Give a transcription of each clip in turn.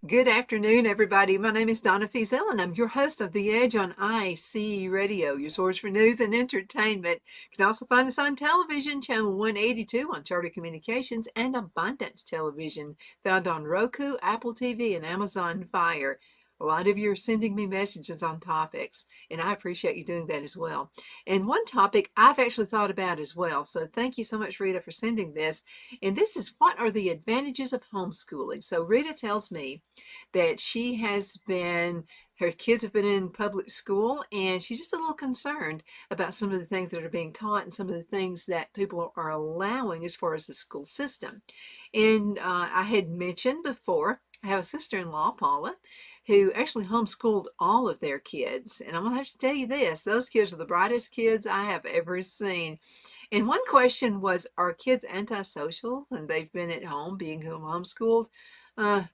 Good afternoon, everybody. My name is Donna Feazell, and I'm your host of The Edge on IC Radio, your source for news and entertainment. You can also find us on television, channel 182 on Charter Communications, and Abundance Television, found on Roku, Apple TV, and Amazon Fire. A lot of you are sending me messages on topics, and I appreciate you doing that as well. And one topic I've actually thought about as well, so thank you so much, Rita, for sending this. And this is, what are the advantages of homeschooling? So Rita tells me that her kids have been in public school, and she's just a little concerned about some of the things that are being taught and some of the things that people are allowing as far as the school system. And I had mentioned before, I have a sister-in-law, Paula, who actually homeschooled all of their kids. And I'm going to have to tell you this, those kids are the brightest kids I have ever seen. And one question was, are kids antisocial when they've been at home being homeschooled?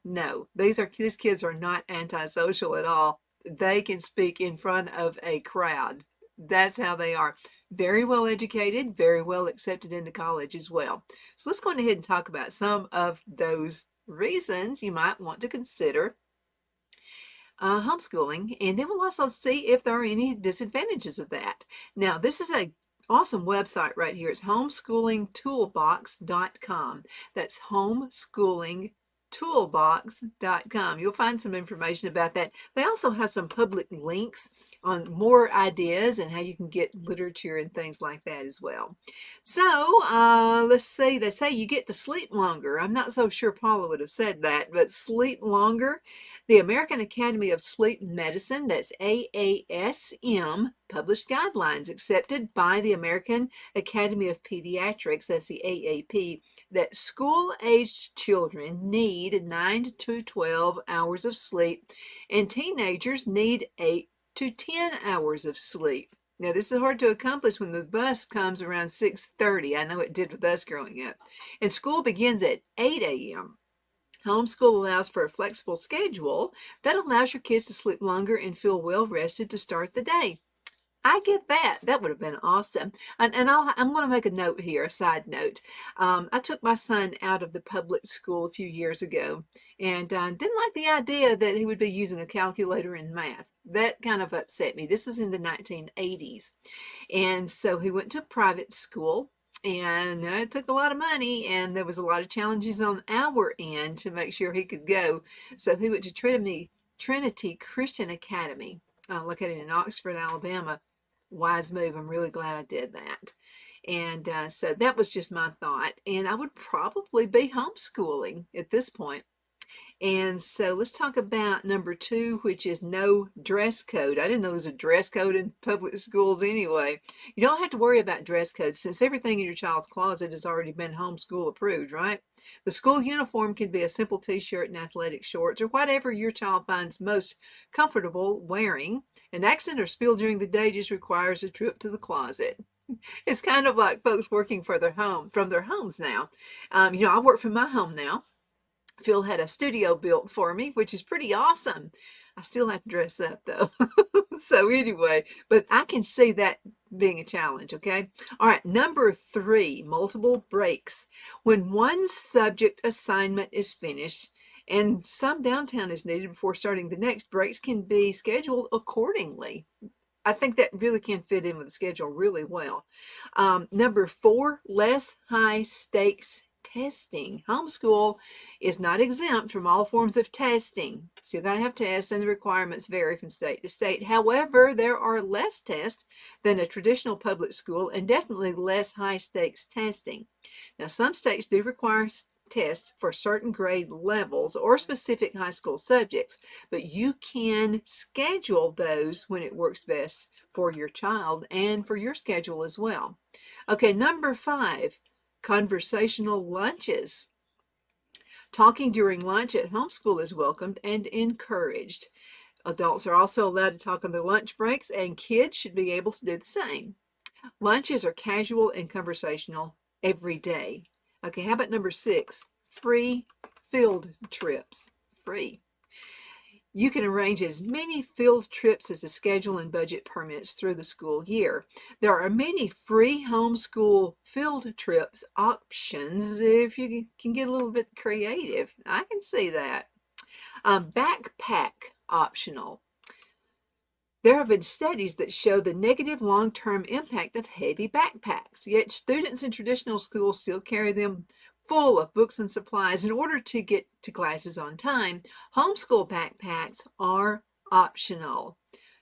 No, these kids are not antisocial at all. They can speak in front of a crowd. That's how they are. Very well educated, very well accepted into college as well. So let's go ahead and talk about some of those reasons you might want to consider homeschooling, and then we'll also see if there are any disadvantages of that. Now, this is a awesome website right here. It's homeschoolingtoolbox.com. That's homeschoolingtoolbox.com. You'll find some information about that. They also have some public links on more ideas and how you can get literature and things like that as well. So let's see, they say you get to sleep longer. I'm not so sure Paula would have said that, but sleep longer. The American Academy of Sleep Medicine, that's AASM, published guidelines accepted by the American Academy of Pediatrics, that's the AAP, that school-aged children need 9 to 12 hours of sleep, and teenagers need 8 to 10 hours of sleep. Now, this is hard to accomplish when the bus comes around 6:30. I know it did with us growing up. And school begins at 8 a.m. Homeschool allows for a flexible schedule that allows your kids to sleep longer and feel well rested to start the day. I get that. That would have been awesome. And I'm going to make a note here, a side note. I took my son out of the public school a few years ago, and didn't like the idea that he would be using a calculator in math. That kind of upset me. This is in the 1980s. And so he went to private school, and it took a lot of money, and there was a lot of challenges on our end to make sure he could go. So he went to Trinity Christian Academy, located in Oxford, Alabama. Wise move. I'm really glad I did that. And so that was just my thought. And I would probably be homeschooling at this point. And so let's talk about number 2, which is no dress code. I didn't know there was a dress code in public schools anyway. You don't have to worry about dress codes since everything in your child's closet has already been homeschool approved, right? The school uniform can be a simple t-shirt and athletic shorts or whatever your child finds most comfortable wearing. An accident or spill during the day just requires a trip to the closet. It's kind of like folks working from their homes now. I work from my home now. Phil had a studio built for me, which is pretty awesome. I still have to dress up though. So anyway, but I can see that being a challenge, okay? All right, number 3, multiple breaks. When one subject assignment is finished and some downtime is needed before starting the next, breaks can be scheduled accordingly. I think that really can fit in with the schedule really well. Number 4, less high stakes testing. Homeschool is not exempt from all forms of testing. Still got to have tests, and the requirements vary from state to state. However, there are less tests than a traditional public school and definitely less high stakes testing. Now, some states do require tests for certain grade levels or specific high school subjects, but you can schedule those when it works best for your child and for your schedule as well. Okay, number 5, conversational lunches. Talking during lunch at homeschool is welcomed and encouraged. Adults are also allowed to talk on their lunch breaks, and kids should be able to do the same. Lunches are casual and conversational every day. Okay, how about number 6? Free field trips. Free. You can arrange as many field trips as the schedule and budget permits through the school year. There are many free homeschool field trips options if you can get a little bit creative. I can see that. Backpack optional. There have been studies that show the negative long-term impact of heavy backpacks, yet students in traditional schools still carry them full of books and supplies in order to get to classes on time. Homeschool backpacks are optional.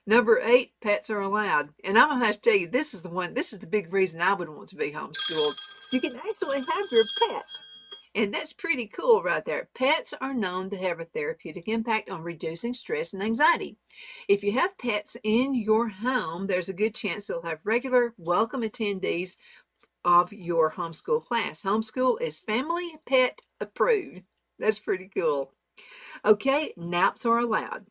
Number 8, pets are allowed. And I'm going to have to tell you, this is the big reason I would want to be homeschooled. You can actually have your pets. And that's pretty cool right there. Pets are known to have a therapeutic impact on reducing stress and anxiety. If you have pets in your home, there's a good chance they'll have regular, welcome attendees of your homeschool class. Homeschool is family pet approved. That's pretty cool. Okay, naps are allowed.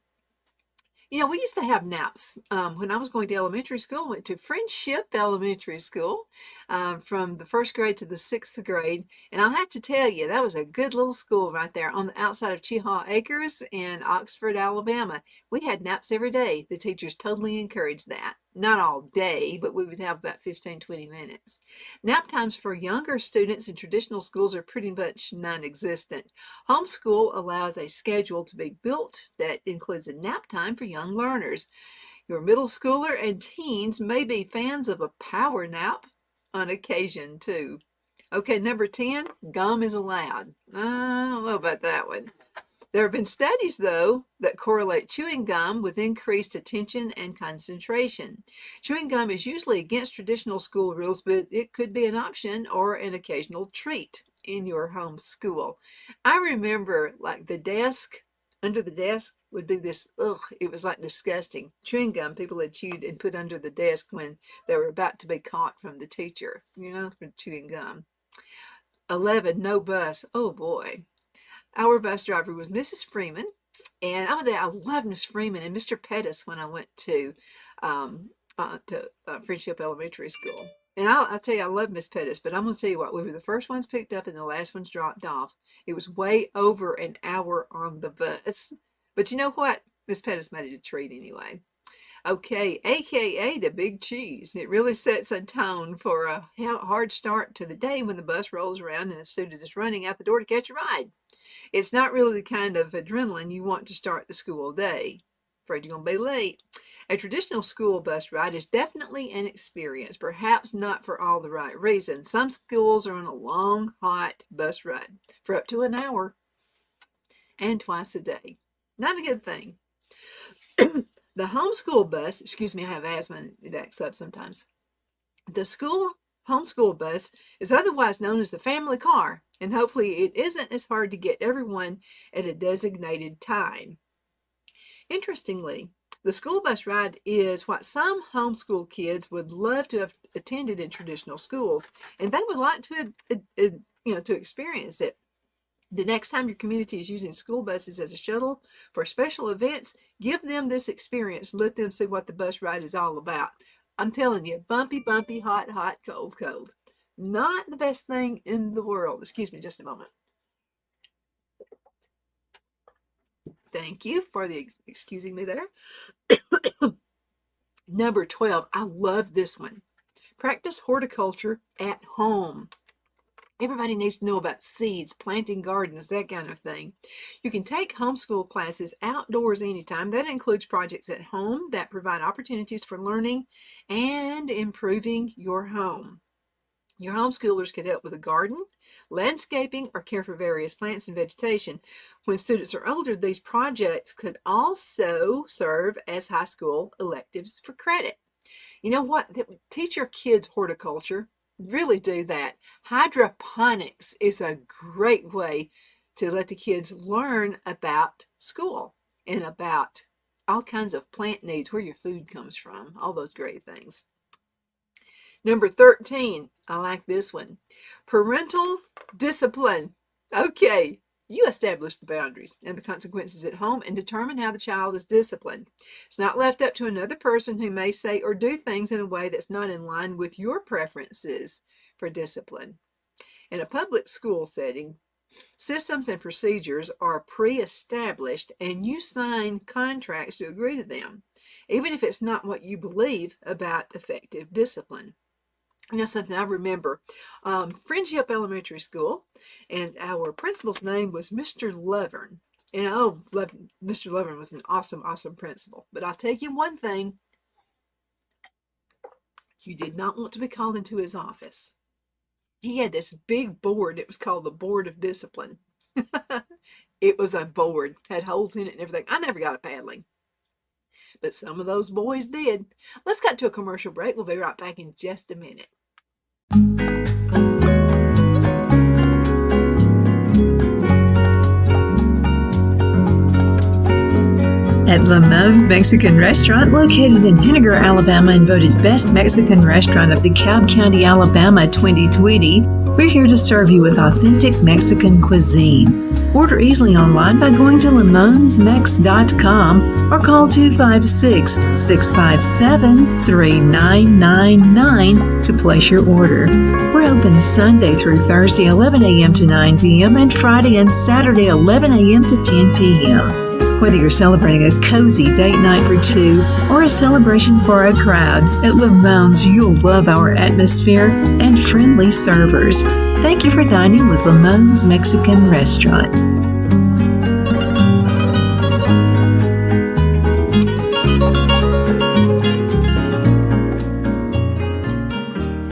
You know, we used to have naps. When I was going to elementary school, I went to Friendship Elementary School from the 1st grade to the 6th grade. And I'll have to tell you, that was a good little school right there on the outside of Chehaw Acres in Oxford, Alabama. We had naps every day. The teachers totally encouraged that. Not all day, but we would have about 15-20 minutes. Nap times for younger students in traditional schools are pretty much non-existent. Homeschool allows a schedule to be built that includes a nap time for young learners. Your middle schooler and teens may be fans of a power nap on occasion too. Okay, number 10, gum is allowed. I don't know about that one. There have been studies, though, that correlate chewing gum with increased attention and concentration. Chewing gum is usually against traditional school rules, but it could be an option or an occasional treat in your home school. I remember, like, the desk, under the desk would be this, it was like disgusting. Chewing gum people had chewed and put under the desk when they were about to be caught from the teacher, for chewing gum. 11, no bus. Oh boy. Our bus driver was Mrs. Freeman, and I loved Miss Freeman and Mr. Pettis when I went to Friendship Elementary School. And I'll tell you, I love Miss Pettis, but I'm going to tell you what, we were the first ones picked up and the last ones dropped off. It was way over an hour on the bus. But you know what? Miss Pettis made it a treat anyway. Okay, AKA the big cheese. It really sets a tone for a hard start to the day when the bus rolls around and the student is running out the door to catch a ride. It's not really the kind of adrenaline you want to start the school day. Afraid you're going to be late. A traditional school bus ride is definitely an experience, perhaps not for all the right reasons. Some schools are on a long, hot bus ride for up to an hour and twice a day. Not a good thing. The homeschool bus, excuse me, I have asthma and it acts up sometimes. The homeschool bus is otherwise known as the family car, and hopefully it isn't as hard to get everyone at a designated time. Interestingly, the school bus ride is what some homeschool kids would love to have attended in traditional schools, and they would like to experience it. The next time your community is using school buses as a shuttle for special events, give them this experience. Let them see what the bus ride is all about. I'm telling you, bumpy, bumpy, hot, hot, cold, cold. Not the best thing in the world. Excuse me just a moment. Thank you for the excusing me there. Number 12, I love this one. Practice horticulture at home. Everybody needs to know about seeds, planting gardens, that kind of thing. You can take homeschool classes outdoors anytime. That includes projects at home that provide opportunities for learning and improving your home. Your homeschoolers could help with a garden, landscaping, or care for various plants and vegetation. When students are older, these projects could also serve as high school electives for credit. You know what? Teach your kids horticulture. Really do that. Hydroponics is a great way to let the kids learn about school and about all kinds of plant needs, where your food comes from, all those great things. Number 13, I like this one. Parental discipline. Okay, You establish the boundaries and the consequences at home and determine how the child is disciplined. It's not left up to another person who may say or do things in a way that's not in line with your preferences for discipline. In a public school setting, systems and procedures are pre-established and you sign contracts to agree to them, even if it's not what you believe about effective discipline. You know, something I remember, Friendship Elementary School, and our principal's name was Mr. Lovern. And Mr. Lovern was an awesome, awesome principal. But I'll tell you one thing, you did not want to be called into his office. He had this big board. It was called the Board of Discipline. It was a board, had holes in it and everything. I never got a paddling, but some of those boys did. Let's cut to a commercial break. We'll be right back in just a minute. At Lamone's Mexican Restaurant, located in Henniger, Alabama, and voted Best Mexican Restaurant of DeKalb County, Alabama 2020, we're here to serve you with authentic Mexican cuisine. Order easily online by going to lamonsmex.com or call 256-657-3999 to place your order. We're open Sunday through Thursday, 11 a.m. to 9 p.m. and Friday and Saturday, 11 a.m. to 10 p.m. Whether you're celebrating a cozy date night for two or a celebration for a crowd, at Lamone's you'll love our atmosphere and friendly servers. Thank you for dining with Lamone's Mexican Restaurant.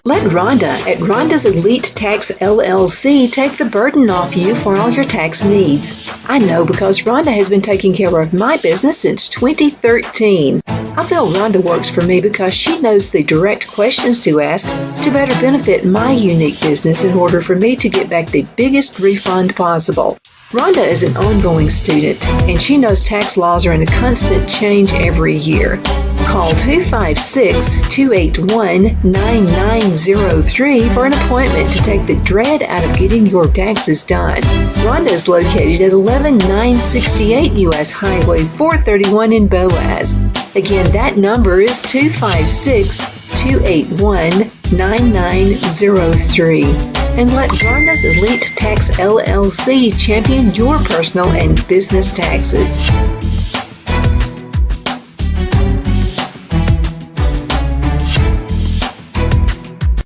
Let Rhonda at Rhonda's Elite Tax LLC take the burden off you for all your tax needs. I know because Rhonda has been taking care of my business since 2013. I feel Rhonda works for me because she knows the direct questions to ask to better benefit my unique business in order for me to get back the biggest refund possible. Rhonda is an ongoing student, and she knows tax laws are in a constant change every year. Call 256-281-9903 for an appointment to take the dread out of getting your taxes done. Rhonda is located at 11968 U.S. Highway 431 in Boaz. Again, that number is 256-281-9903. And let Rhonda's Elite Tax LLC champion your personal and business taxes.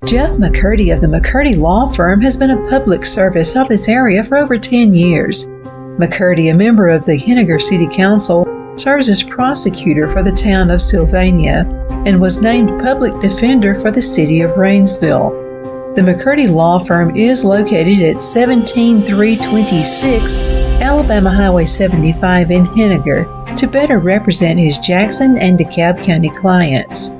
Jeff McCurdy of the McCurdy Law Firm has been a public service of this area for over 10 years. McCurdy, a member of the Henniger City Council, serves as prosecutor for the town of Sylvania and was named public defender for the city of Rainsville. The McCurdy Law Firm is located at 17326 Alabama Highway 75 in Henniger to better represent his Jackson and DeKalb County clients.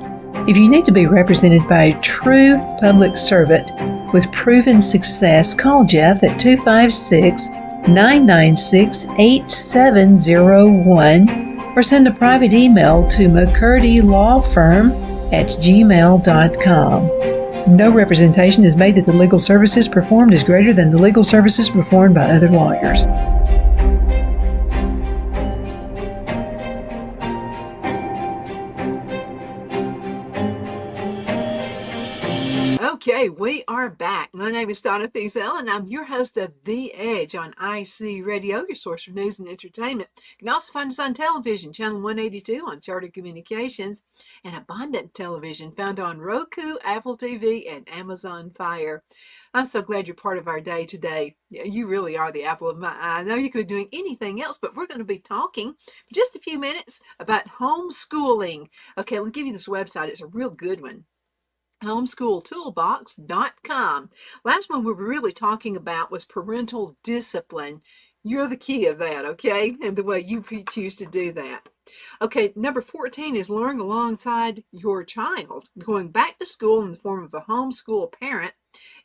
If you need to be represented by a true public servant with proven success, call Jeff at 256-996-8701 or send a private email to mccurdylawfirm@gmail.com. No representation is made that the legal services performed is greater than the legal services performed by other lawyers. Okay, we are back. My name is Donna Fiesel, and I'm your host of The Edge on IC Radio, your source for news and entertainment. You can also find us on television, channel 182 on Charter Communications, and Abundant Television, found on Roku, Apple TV, and Amazon Fire. I'm so glad you're part of our day today. You really are the apple of my eye. I know you could be doing anything else, but we're going to be talking for just a few minutes about homeschooling. Okay, let me give you this website. It's a real good one. Homeschooltoolbox.com. Last one we were really talking about was parental discipline. You're the key of that, okay? And the way you choose to do that. Okay, number 14 is learn alongside your child. Going back to school in the form of a homeschool parent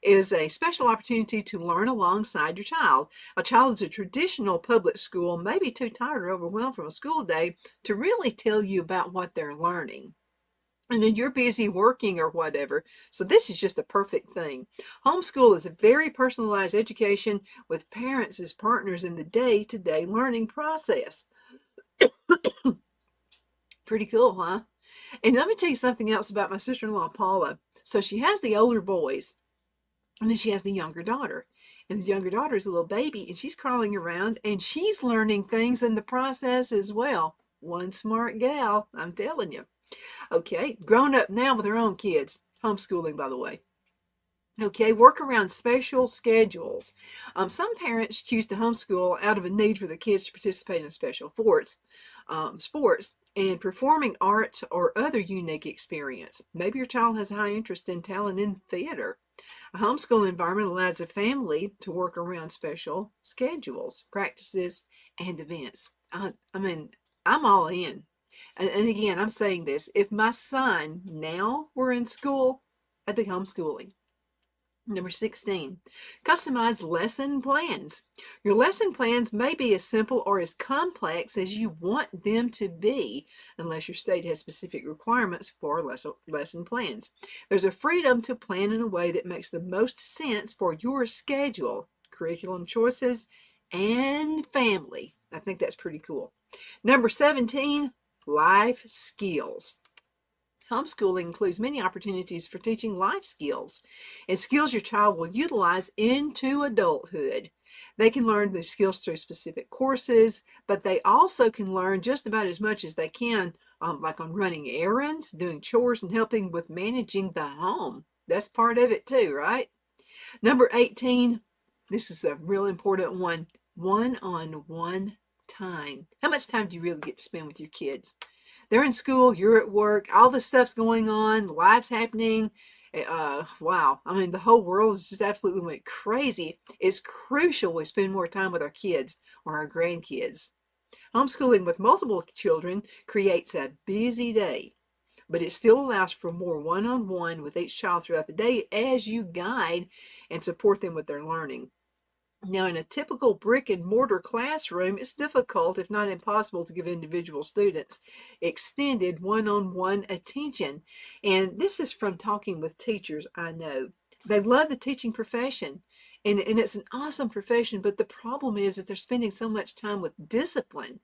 is a special opportunity to learn alongside your child. A child in a traditional public school may be too tired or overwhelmed from a school day to really tell you about what they're learning. and then you're busy working or whatever. So this is just the perfect thing. Homeschool is a very personalized education with parents as partners in the day-to-day learning process. Pretty cool, huh? And let me tell you something else about my sister-in-law, Paula. So she has the older boys, and then she has the younger daughter. And the younger daughter is a little baby, and she's crawling around, and she's learning things in the process as well. One smart gal, I'm telling you. Okay, grown up now with her own kids. Homeschooling, by the way. Okay, work around special schedules. Some parents choose to homeschool out of a need for their kids to participate in special sports and performing arts or other unique experience. Maybe your child has a high interest in talent in theater. A homeschool environment allows a family to work around special schedules, practices, and events. I mean, I'm all in. And again, I'm saying this, if my son now were in school, I'd be homeschooling. Number 16, customize lesson plans. Your lesson plans may be as simple or as complex as you want them to be, unless your state has specific requirements for lesson plans. There's a freedom to plan in a way that makes the most sense for your schedule, curriculum choices, and family. I think that's pretty cool. Number 17, life skills. Homeschooling includes many opportunities for teaching life skills and skills your child will utilize into adulthood. They can learn these skills through specific courses, but they also can learn just about as much as they can, like on running errands, doing chores, and helping with managing the home. That's part of it too, right? Number 18, this is a real important one, one-on-one time. How much time do you really get to spend with your kids? They're in school, you're at work, all this stuff's going on, life's happening. Wow. I mean, the whole world is just absolutely went crazy. It's crucial we spend more time with our kids or our grandkids. Homeschooling with multiple children creates a busy day, but it still allows for more one-on-one with each child throughout the day as you guide and support them with their learning. Now, in a typical brick and mortar classroom, it's difficult, if not impossible, to give individual students extended one-on-one attention. And this is from talking with teachers I know. They love the teaching profession, and it's an awesome profession, but the problem is that they're spending so much time with discipline.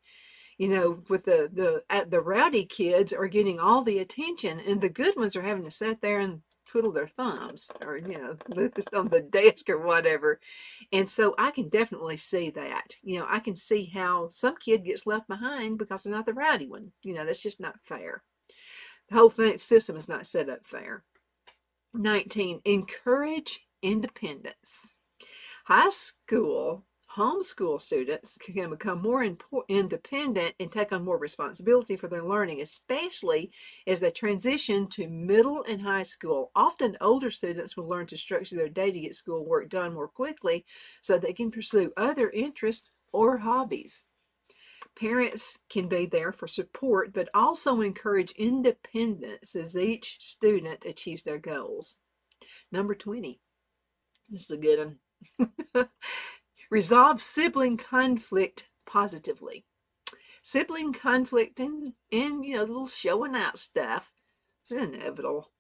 You know, with the rowdy kids are getting all the attention, and the good ones are having to sit there and twiddle their thumbs or, you know, on the desk or whatever. And so I can definitely see that. You know, I can see how some kid gets left behind because they're not the rowdy one. You know, that's just not fair. The whole system is not set up fair. 19, encourage independence. High school homeschool students can become more independent and take on more responsibility for their learning, especially as they transition to middle and high school. Often older students will learn to structure their day to get schoolwork done more quickly so they can pursue other interests or hobbies. Parents can be there for support, but also encourage independence as each student achieves their goals. Number 20. This is a good one. Resolve sibling conflict positively. Sibling conflict and you know, the little showing out stuff, it's inevitable.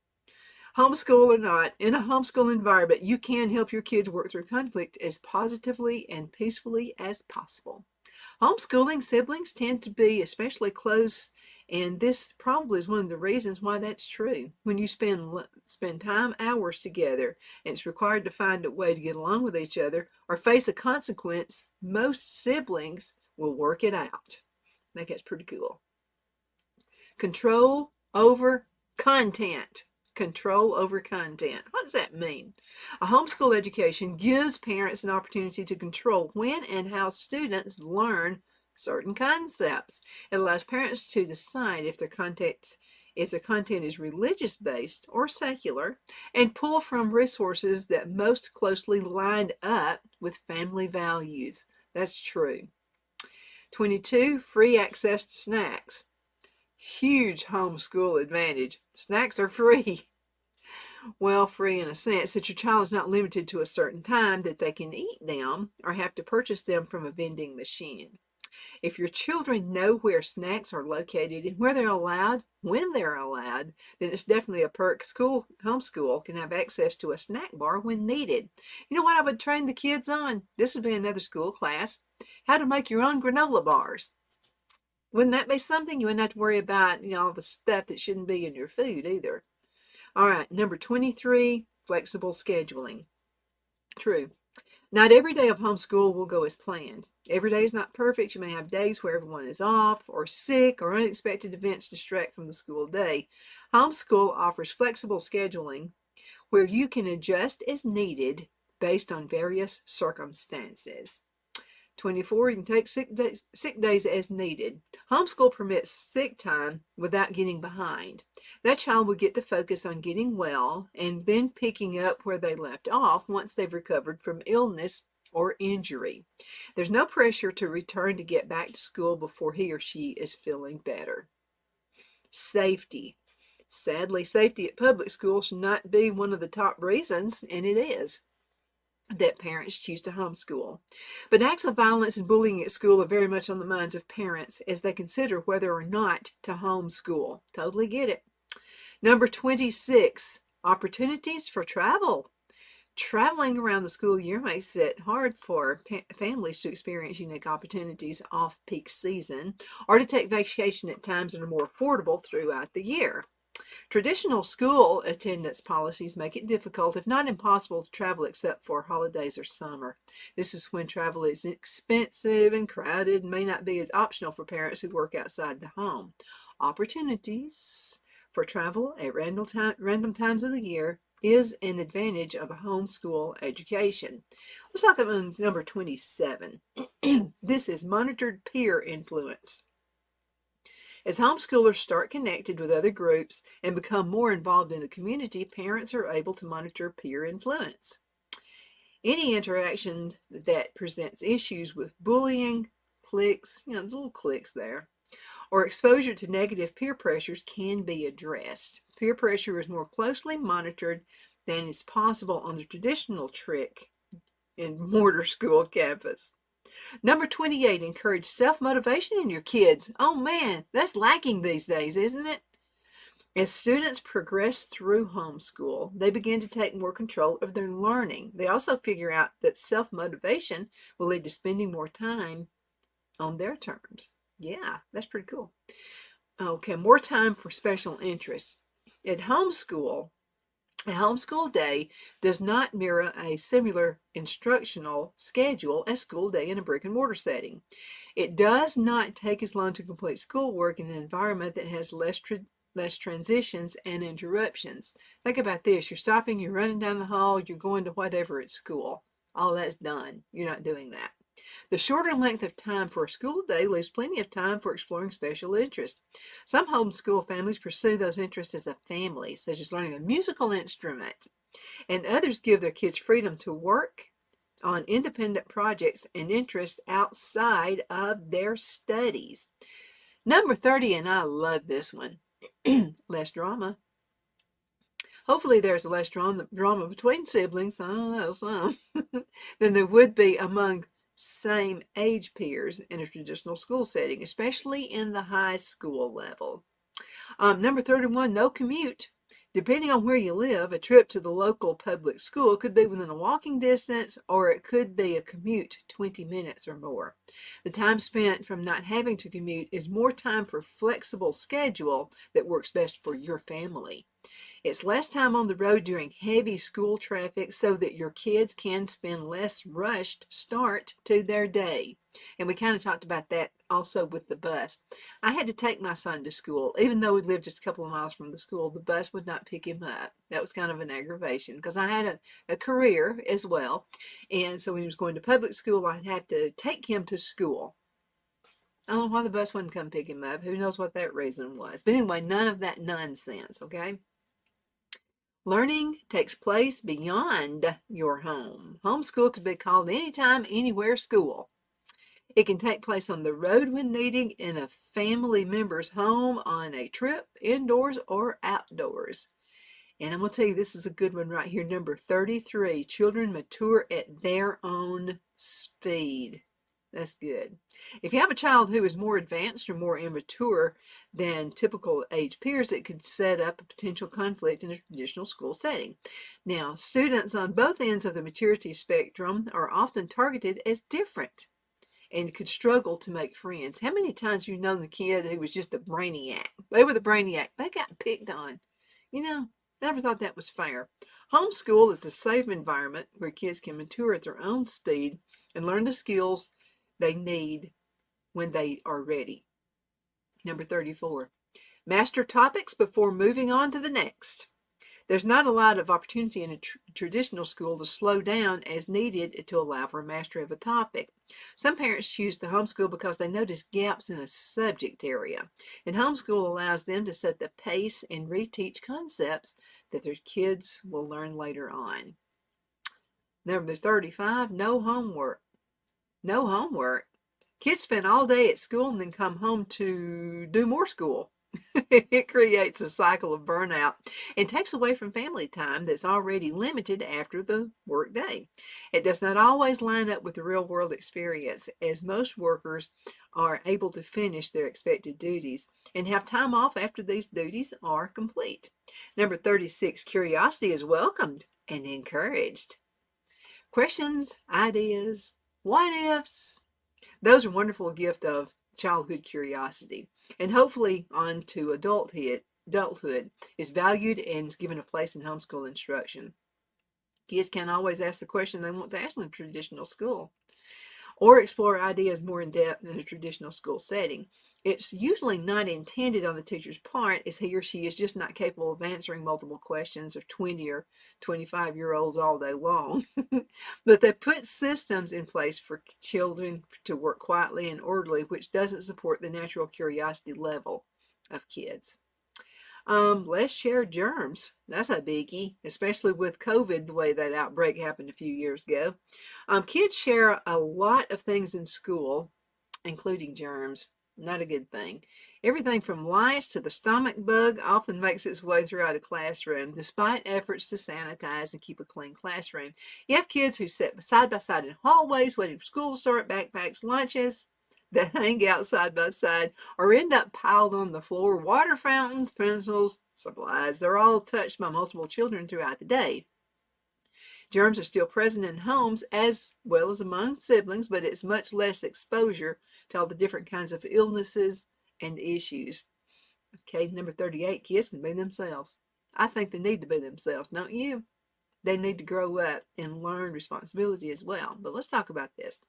Homeschool or not, in a homeschool environment, you can help your kids work through conflict as positively and peacefully as possible. Homeschooling siblings tend to be especially close, and this probably is one of the reasons why that's true. When you spend time, hours together, and it's required to find a way to get along with each other or face a consequence, most siblings will work it out. I think that's pretty cool. Control over content. Control over content. What does that mean? A homeschool education gives parents an opportunity to control when and how students learn certain concepts. It allows parents to decide if their content is religious based or secular, and pull from resources that most closely line up with family values. That's true. 22, free access to snacks. Huge homeschool advantage. Snacks are free. Well, free in a sense that your child is not limited to a certain time that they can eat them or have to purchase them from a vending machine. If your children know where snacks are located and where they're allowed, when they're allowed, then it's definitely a perk. Homeschool can have access to a snack bar when needed. You know what I would train the kids on? This would be another school class. How to make your own granola bars. Wouldn't that be something? You wouldn't have to worry about, all the stuff that shouldn't be in your food either. All right, number 23, flexible scheduling. True. Not every day of homeschool will go as planned. Every day is not perfect. You may have days where everyone is off or sick or unexpected events distract from the school day. Homeschool offers flexible scheduling where you can adjust as needed based on various circumstances. 24, you can take sick days as needed. Homeschool permits sick time without getting behind. That child will get to focus on getting well and then picking up where they left off once they've recovered from illness or injury. There's no pressure to return to get back to school before he or she is feeling better. Safety. Sadly, safety at public schools should not be one of the top reasons, and it is, that parents choose to homeschool. But acts of violence and bullying at school are very much on the minds of parents as they consider whether or not to homeschool. Totally get it. Number 26, opportunities for travel. Traveling around the school year makes it hard for families to experience unique opportunities off peak season or to take vacation at times that are more affordable throughout the year. Traditional school attendance policies make it difficult, if not impossible, to travel except for holidays or summer. This is when travel is expensive and crowded and may not be as optional for parents who work outside the home. Opportunities for travel at random times of the year is an advantage of a homeschool education. Let's talk about number 27. This is monitored peer influence. As homeschoolers start connected with other groups and become more involved in the community, parents are able to monitor peer influence. Any interaction that presents issues with bullying, cliques, there's little cliques there, or exposure to negative peer pressures can be addressed. Peer pressure is more closely monitored than is possible on the traditional trick and mortar school campus. Number 28, encourage self-motivation in your kids. Oh man, that's lacking these days, isn't it? As students progress through homeschool, they begin to take more control of their learning. They also figure out that self-motivation will lead to spending more time on their terms. Yeah, that's pretty cool. Okay, more time for special interests. At homeschool, a homeschool day does not mirror a similar instructional schedule as school day in a brick and mortar setting. It does not take as long to complete schoolwork in an environment that has less transitions and interruptions. Think about this. You're stopping, you're running down the hall, you're going to whatever at school. All that's done. You're not doing that. The shorter length of time for a school day leaves plenty of time for exploring special interests. Some homeschool families pursue those interests as a family, such as learning a musical instrument, and others give their kids freedom to work on independent projects and interests outside of their studies. Number 30, and I love this one, less drama. Hopefully there's less drama between siblings, I don't know, some, than there would be among same age peers in a traditional school setting, especially in the high school level. Number 31, no commute. Depending on where you live, a trip to the local public school could be within a walking distance, or it could be a commute 20 minutes or more. The time spent from not having to commute is more time for flexible schedule that works best for your family. It's less time on the road during heavy school traffic so that your kids can spend less rushed start to their day. And we kind of talked about that also with the bus. I had to take my son to school. Even though we lived just a couple of miles from the school, the bus would not pick him up. That was kind of an aggravation because I had a career as well. And so when he was going to public school, I'd have to take him to school. I don't know why the bus wouldn't come pick him up. Who knows what that reason was. But anyway, none of that nonsense, okay? Learning takes place beyond your home. Homeschool could be called anytime, anywhere school. It can take place on the road when needed, in a family member's home, on a trip, indoors or outdoors. And I'm going to tell you, this is a good one right here. Number 33, children mature at their own speed. That's good. If you have a child who is more advanced or more immature than typical age peers, it could set up a potential conflict in a traditional school setting. Now, students on both ends of the maturity spectrum are often targeted as different and could struggle to make friends. How many times have you known the kid who was just a brainiac? They were the brainiac. They got picked on. Never thought that was fair. Homeschool is a safe environment where kids can mature at their own speed and learn the skills they need when they are ready. Number 34, master topics before moving on to the next. There's not a lot of opportunity in a traditional school to slow down as needed to allow for mastery of a topic. Some parents choose to homeschool because they notice gaps in a subject area, and homeschool allows them to set the pace and reteach concepts that their kids will learn later on. Number 35, no homework. No homework. Kids spend all day at school and then come home to do more school. It creates a cycle of burnout and takes away from family time that's already limited after the work day. It does not always line up with the real world experience, as most workers are able to finish their expected duties and have time off after these duties are complete. Number 36, curiosity is welcomed and encouraged. Questions, ideas, what ifs, those are a wonderful gift of childhood curiosity, and hopefully on to adulthood is valued and is given a place in homeschool instruction. Kids can't always ask the question they want to ask in a traditional school or explore ideas more in depth in a traditional school setting. It's usually not intended on the teacher's part, as he or she is just not capable of answering multiple questions of 20 or 25-year-olds all day long. But they put systems in place for children to work quietly and orderly, which doesn't support the natural curiosity level of kids. Let's share germs. That's a biggie, especially with COVID, the way that outbreak happened a few years ago. Kids share a lot of things in school, including germs. Not a good thing. Everything from lice to the stomach bug often makes its way throughout a classroom, despite efforts to sanitize and keep a clean classroom. You have kids who sit side by side in hallways waiting for school to start, backpacks, lunches, that hang out side by side or end up piled on the floor. Water fountains, pencils, supplies, they're all touched by multiple children throughout the day. Germs are still present in homes as well as among siblings, but it's much less exposure to all the different kinds of illnesses and issues. Okay, number 38, kids can be themselves. I think they need to be themselves, don't you? They need to grow up and learn responsibility as well. But let's talk about this.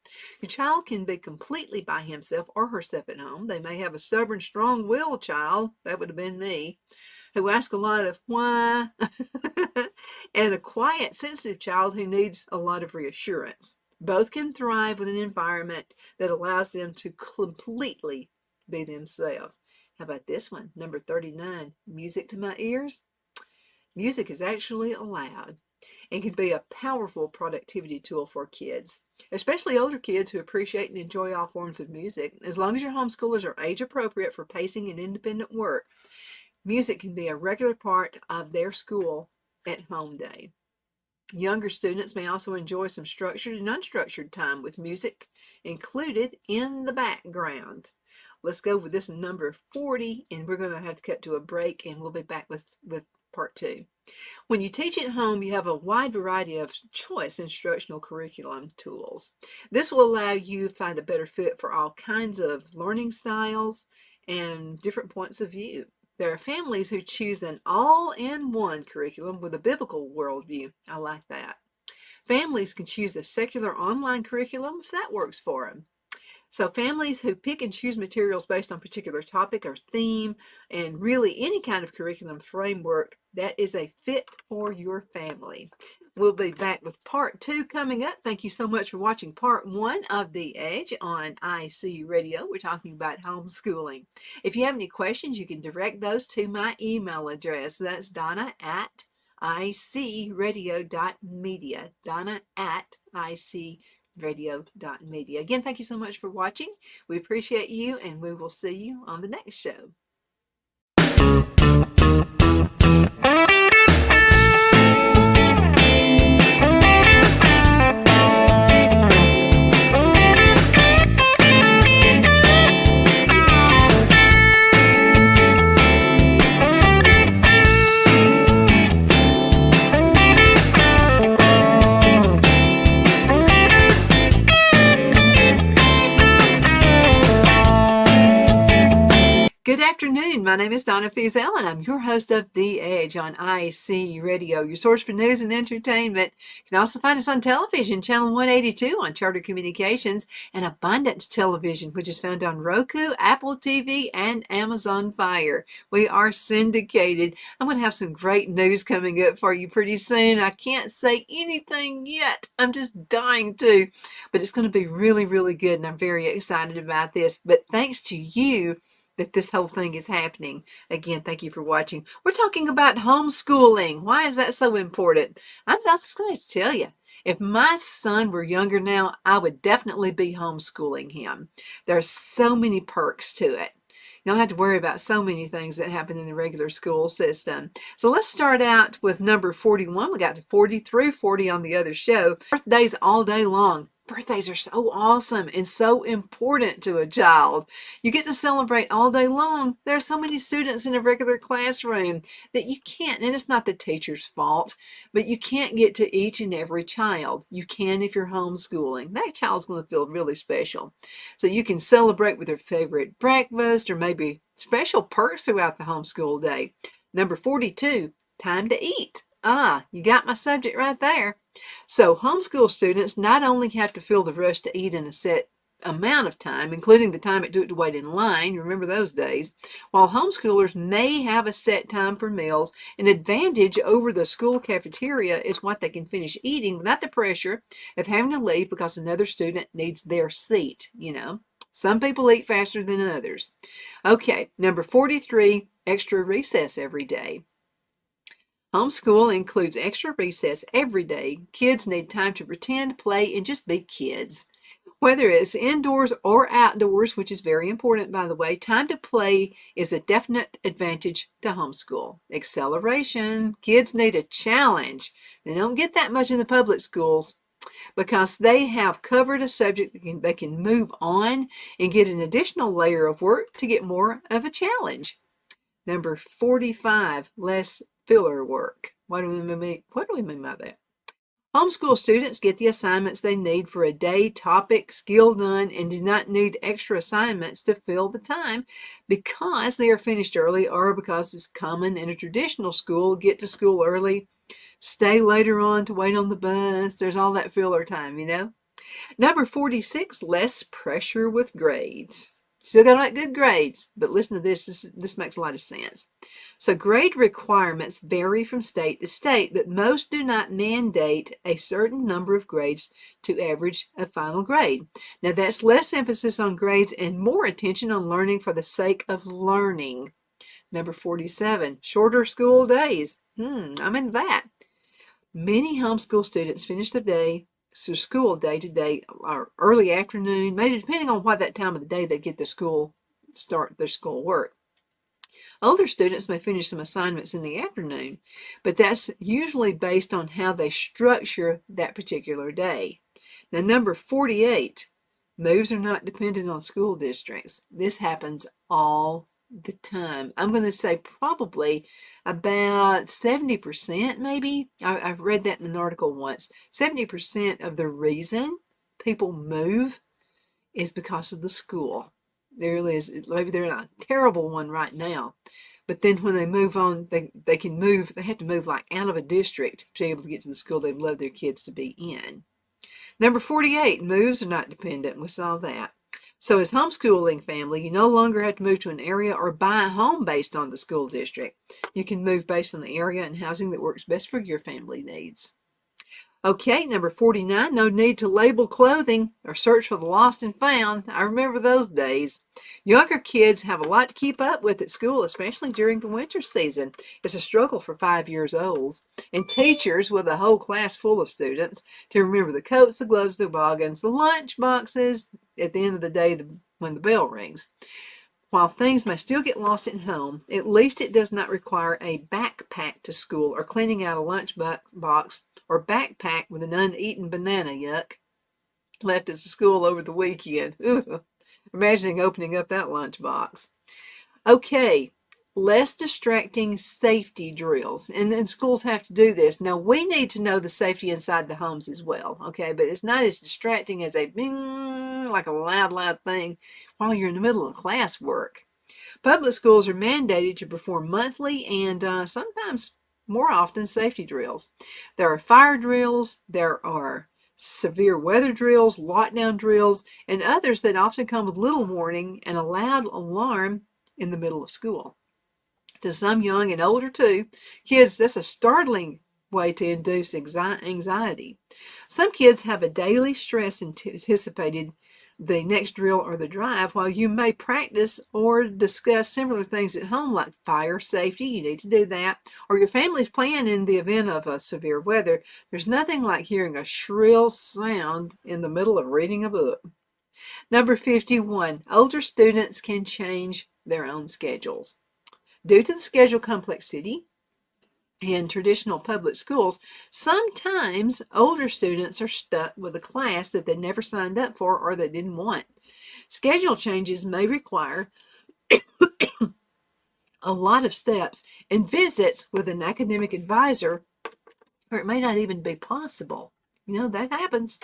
Your child can be completely by himself or herself at home. They may have a stubborn, strong-willed child, that would have been me, who asks a lot of why, and a quiet, sensitive child who needs a lot of reassurance. Both can thrive with an environment that allows them to completely be themselves. How about this one? Number 39, music to my ears. Music is actually allowed and can be a powerful productivity tool for kids, especially older kids who appreciate and enjoy all forms of music. As long as your homeschoolers are age appropriate for pacing and independent work, music can be a regular part of their school at home day. Younger students may also enjoy some structured and unstructured time with music included in the background. Let's go with this number 40, and we're going to have to cut to a break, and we'll be back with part 2. When you teach at home, you have a wide variety of choice instructional curriculum tools. This will allow you to find a better fit for all kinds of learning styles and different points of view. There are families who choose an all-in-one curriculum with a biblical worldview. I like that. Families can choose a secular online curriculum if that works for them. So families who pick and choose materials based on particular topic or theme, and really any kind of curriculum framework that is a fit for your family. We'll be back with part 2 coming up. Thank you so much for watching part 1 of The Edge on IC Radio. We're talking about homeschooling. If you have any questions, you can direct those to my email address. That's donna@icradio.media. donna@icradio.media. Again, thank you so much for watching. We appreciate you, and we will see you on the next show. Good afternoon. My name is Donna Fiesel, and I'm your host of The Edge on IC Radio, your source for news and entertainment. You can also find us on television, channel 182 on Charter Communications, and Abundance Television, which is found on Roku, Apple TV, and Amazon Fire. We are syndicated. I'm going to have some great news coming up for you pretty soon. I can't say anything yet. I'm just dying to, but it's going to be really, really good, and I'm very excited about this. But thanks to you that this whole thing is happening. Again, thank you for watching. We're talking about homeschooling. Why is that so important? I'm just going to tell you. If my son were younger now, I would definitely be homeschooling him. There are so many perks to it. You don't have to worry about so many things that happen in the regular school system. So let's start out with number 41. We got to 40 through 40 on the other show. Birthdays all day long. Birthdays are so awesome and so important to a child. You get to celebrate all day long. There are so many students in a regular classroom that you can't, and it's not the teacher's fault, but you can't get to each and every child. You can if you're homeschooling. That child's going to feel really special. So you can celebrate with their favorite breakfast or maybe special perks throughout the homeschool day. Number 42, time to eat. You got my subject right there. So homeschool students not only have to feel the rush to eat in a set amount of time, including the time it took to wait in line, remember those days, while homeschoolers may have a set time for meals, an advantage over the school cafeteria is what they can finish eating without the pressure of having to leave because another student needs their seat, Some people eat faster than others. Okay, number 43, extra recess every day. Homeschool includes extra recess every day. Kids need time to pretend, play, and just be kids. Whether it's indoors or outdoors, which is very important, by the way, time to play is a definite advantage to homeschool. Acceleration. Kids need a challenge. They don't get that much in the public schools because they have covered a subject they can move on and get an additional layer of work to get more of a challenge. Number 45, less filler work. What do we mean by that? Homeschool students get the assignments they need for a day, topic, skill done, and do not need extra assignments to fill the time because they are finished early or because it's common in a traditional school, get to school early, stay later on to wait on the bus. There's all that filler time, Number 46, less pressure with grades. Still got to make good grades, but listen to this. This makes a lot of sense. So grade requirements vary from state to state, but most do not mandate a certain number of grades to average a final grade. Now that's less emphasis on grades and more attention on learning for the sake of learning. Number 47, shorter school days. I'm into that. Many homeschool students finish their school day to day or early afternoon, maybe depending on what that time of the day they get start their school work. Older students may finish some assignments in the afternoon, but that's usually based on how they structure that particular day. Now, number 48, moves are not dependent on school districts. This happens all the time. I'm going to say probably about 70%, maybe. I've read that in an article once. 70% of the reason people move is because of the school. There really is. Maybe they're in a terrible one right now, but then when they move on, they can move. They have to move like out of a district to be able to get to the school they'd love their kids to be in. Number 48, moves are not dependent. We saw that. So as homeschooling family, you no longer have to move to an area or buy a home based on the school district. You can move based on the area and housing that works best for your family needs. Okay, number 49, no need to label clothing or search for the lost and found. I remember those days. Younger kids have a lot to keep up with at school, especially during the winter season. It's a struggle for 5-year-olds and teachers with a whole class full of students to remember the coats, the gloves, the toboggans, the lunch boxes at the end of the day when the bell rings. While things may still get lost at home, at least it does not require a backpack to school or cleaning out a lunch box or backpack with an uneaten banana, yuck, left at school over the weekend. Ooh, imagining opening up that lunch box. Okay, less distracting safety drills. And then schools have to do this. Now, we need to know the safety inside the homes as well, okay? But it's not as distracting as a bing, like a loud thing while you're in the middle of class work. Public schools are mandated to perform monthly and sometimes more often safety drills. There are fire drills, there are severe weather drills, lockdown drills, and others that often come with little warning and a loud alarm in the middle of school. To some young and older too, kids, that's a startling way to induce anxiety. Some kids have a daily stress anticipated the next drill or the drive, while you may practice or discuss similar things at home like fire safety, you need to do that, or your family's plan in the event of a severe weather. There's nothing like hearing a shrill sound in the middle of reading a book. Number 51, older students can change their own schedules. Due to the schedule complexity in traditional public schools, sometimes older students are stuck with a class that they never signed up for or they didn't want. Schedule changes may require a lot of steps and visits with an academic advisor, or it may not even be possible. You know, that happens.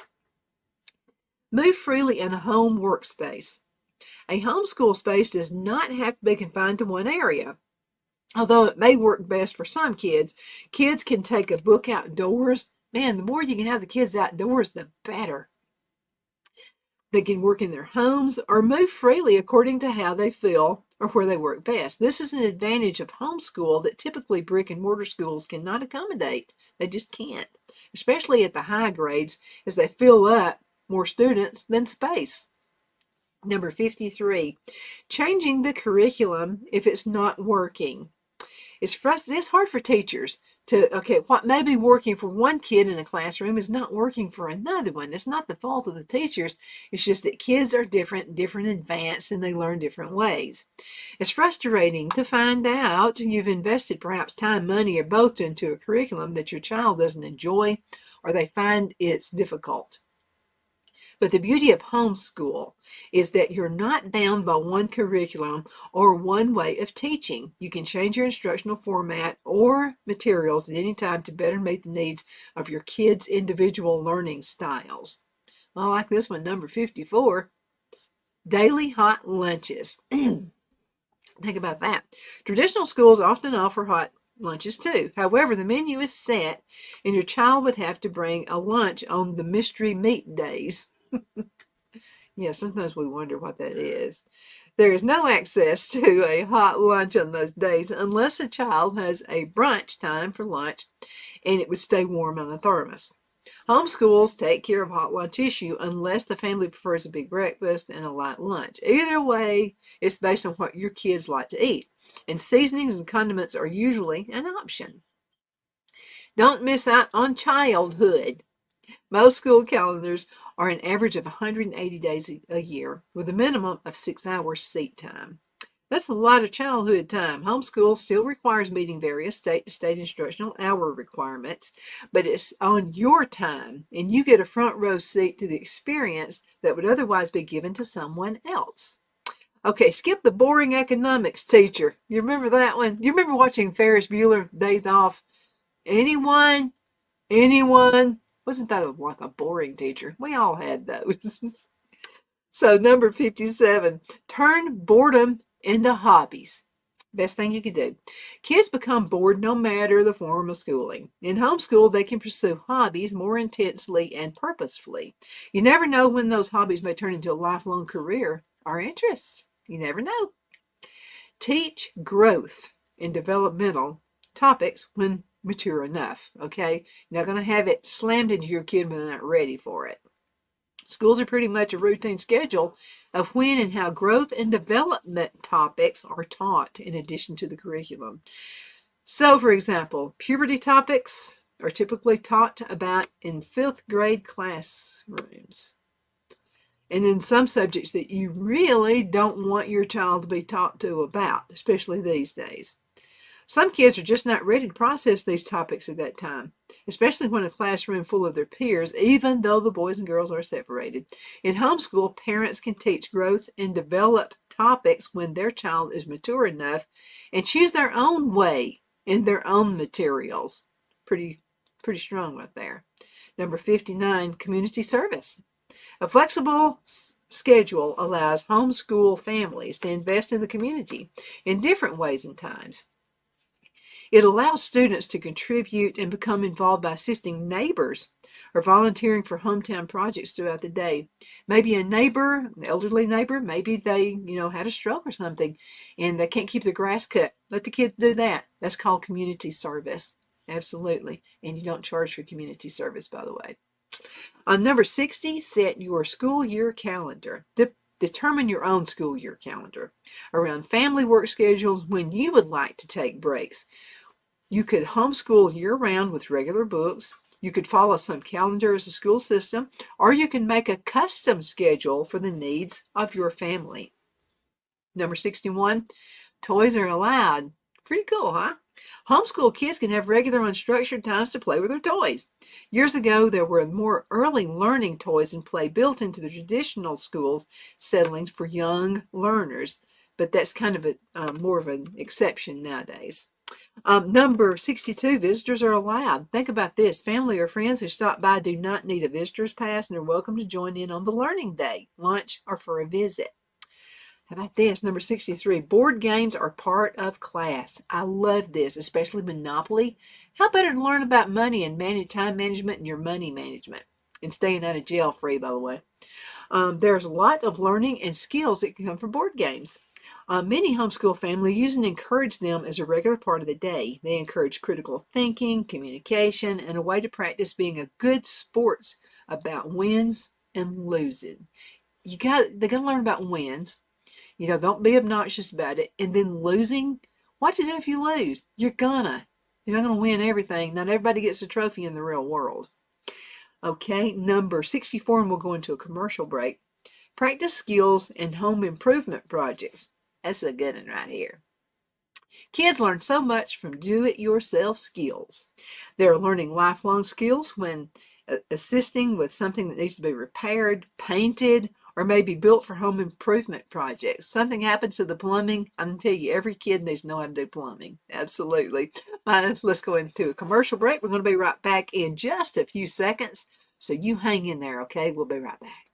Move freely in a home workspace. A homeschool space does not have to be confined to one area. Although it may work best for some kids, kids can take a book outdoors. Man, the more you can have the kids outdoors, the better. They can work in their homes or move freely according to how they feel or where they work best. This is an advantage of homeschool that typically brick and mortar schools cannot accommodate. They just can't, especially at the high grades as they fill up more students than space. Number 53, changing the curriculum if it's not working. It's hard for teachers to, what may be working for one kid in a classroom is not working for another one. It's not the fault of the teachers. It's just that kids are different advanced, and they learn different ways. It's frustrating to find out you've invested perhaps time, money, or both into a curriculum that your child doesn't enjoy or they find it's difficult. But the beauty of homeschool is that you're not bound by one curriculum or one way of teaching. You can change your instructional format or materials at any time to better meet the needs of your kids' individual learning styles. I like this one, number 54, daily hot lunches. Think about that. Traditional schools often offer hot lunches too. However, the menu is set and your child would have to bring a lunch on the mystery meat days. Yeah, sometimes we wonder what that is. There is no access to a hot lunch on those days unless a child has a brunch time for lunch and it would stay warm on the thermos. Homeschools take care of hot lunch issue unless the family prefers a big breakfast and a light lunch. Either way, it's based on what your kids like to eat, and seasonings and condiments are usually an option. Don't miss out on childhood. Most school calendars are an average of 180 days a year with a minimum of 6 hours seat time. That's a lot of childhood time. Homeschool still requires meeting various state-to-state instructional hour requirements, but it's on your time, and you get a front row seat to the experience that would otherwise be given to someone else. Okay, skip the boring economics teacher. You remember that one? You remember watching Ferris Bueller Days Off? Anyone? Wasn't that like a boring teacher? We all had those. So number 57, turn boredom into hobbies. Best thing you could do. Kids become bored no matter the form of schooling. In homeschool, they can pursue hobbies more intensely and purposefully. You never know when those hobbies may turn into a lifelong career or interest. You never know. Teach growth in developmental topics when mature enough, okay? You're not going to have it slammed into your kid when they're not ready for it. Schools are pretty much a routine schedule of when and how growth and development topics are taught in addition to the curriculum. So, for example, puberty topics are typically taught about in 5th grade classrooms. And then some subjects that you really don't want your child to be taught to about, especially these days. Some kids are just not ready to process these topics at that time, especially when a classroom full of their peers, even though the boys and girls are separated. In homeschool, parents can teach growth and develop topics when their child is mature enough and choose their own way in their own materials. Pretty strong right there. Number 59, community service. A flexible schedule allows homeschool families to invest in the community in different ways and times. It allows students to contribute and become involved by assisting neighbors or volunteering for hometown projects throughout the day. Maybe a neighbor, an elderly neighbor, maybe they, had a stroke or something and they can't keep the grass cut. Let the kids do that. That's called community service. Absolutely. And you don't charge for community service, by the way. Number 60, set your school year calendar. Determine your own school year calendar around family work schedules when you would like to take breaks. You could homeschool year-round with regular books. You could follow some calendar as a school system, or you can make a custom schedule for the needs of your family. Number 61, toys are allowed. Pretty cool, huh? Homeschool kids can have regular unstructured times to play with their toys. Years ago, there were more early learning toys and play built into the traditional schools settings for young learners, but that's kind of more of an exception nowadays. Number 62, visitors are allowed. Think about this. Family or friends who stop by do not need a visitor's pass and are welcome to join in on the learning day, lunch, or for a visit. How about this? Number 63, board games are part of class. I love this, especially Monopoly. How better to learn about money and time management and your money management and staying out of jail free, by the way. There's a lot of learning and skills that can come from board games. Many homeschool families use and encourage them as a regular part of the day. They encourage critical thinking, communication, and a way to practice being a good sport about wins and losing. They're going to learn about wins. Don't be obnoxious about it. And then losing, what to do if you lose? You're not going to win everything. Not everybody gets a trophy in the real world. Okay, number 64, and we'll go into a commercial break. Practice skills and home improvement projects. That's a good one right here. Kids learn so much from do-it-yourself skills. They're learning lifelong skills when assisting with something that needs to be repaired, painted, or maybe built for home improvement projects. Something happens to the plumbing, I can tell you every kid needs to know how to do plumbing. Absolutely. Let's go into a commercial break. We're going to be right back in just a few seconds. So you hang in there, okay? We'll be right back.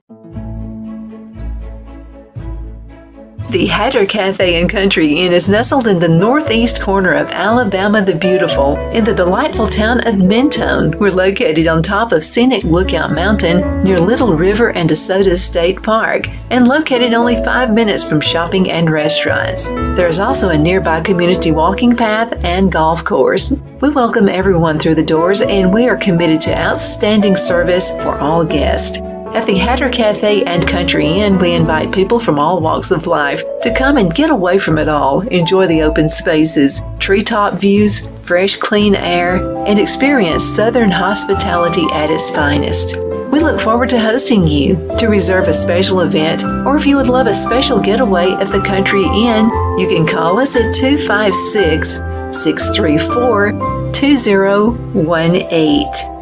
The Hatter Cafe and Country Inn is nestled in the northeast corner of Alabama the Beautiful in the delightful town of Mentone. We're located on top of scenic Lookout Mountain near Little River and DeSoto State Park and located only 5 minutes from shopping and restaurants. There is also a nearby community walking path and golf course. We welcome everyone through the doors and we are committed to outstanding service for all guests. At the Hatter Cafe and Country Inn, we invite people from all walks of life to come and get away from it all, enjoy the open spaces, treetop views, fresh, clean air, and experience Southern hospitality at its finest. We look forward to hosting you. To reserve a special event, or if you would love a special getaway at the Country Inn, you can call us at 256-634-2018.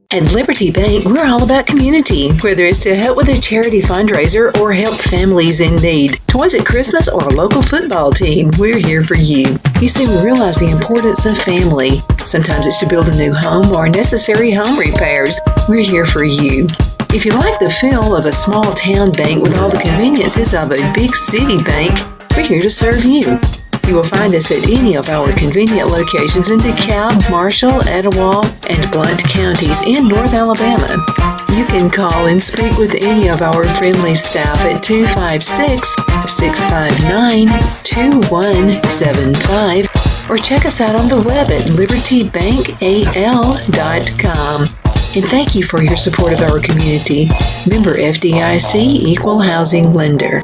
At Liberty Bank, we're all about community, whether it's to help with a charity fundraiser or help families in need. Toys at Christmas or a local football team, we're here for you. You see, we realize the importance of family. Sometimes it's to build a new home or necessary home repairs. We're here for you. If you like the feel of a small town bank with all the conveniences of a big city bank, we're here to serve you. You will find us at any of our convenient locations in DeKalb, Marshall, Etowah, and Blount counties in North Alabama. You can call and speak with any of our friendly staff at 256-659-2175 or check us out on the web at libertybankal.com. And thank you for your support of our community. Member FDIC Equal Housing Lender.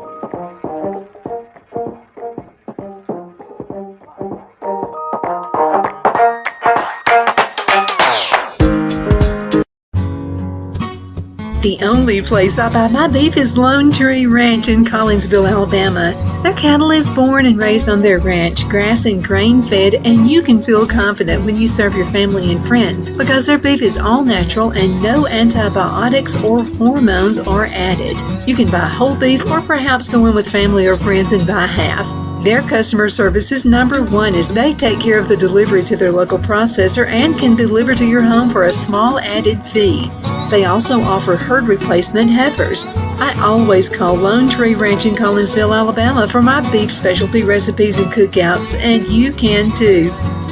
The only place I buy my beef is Lone Tree Ranch in Collinsville, Alabama. Their cattle is born and raised on their ranch, grass and grain-fed, and you can feel confident when you serve your family and friends because their beef is all natural and no antibiotics or hormones are added. You can buy whole beef or perhaps go in with family or friends and buy half. Their customer service is number one as they take care of the delivery to their local processor and can deliver to your home for a small added fee. They also offer herd replacement heifers. I always call Lone Tree Ranch in Collinsville, Alabama for my beef specialty recipes and cookouts, and you can too.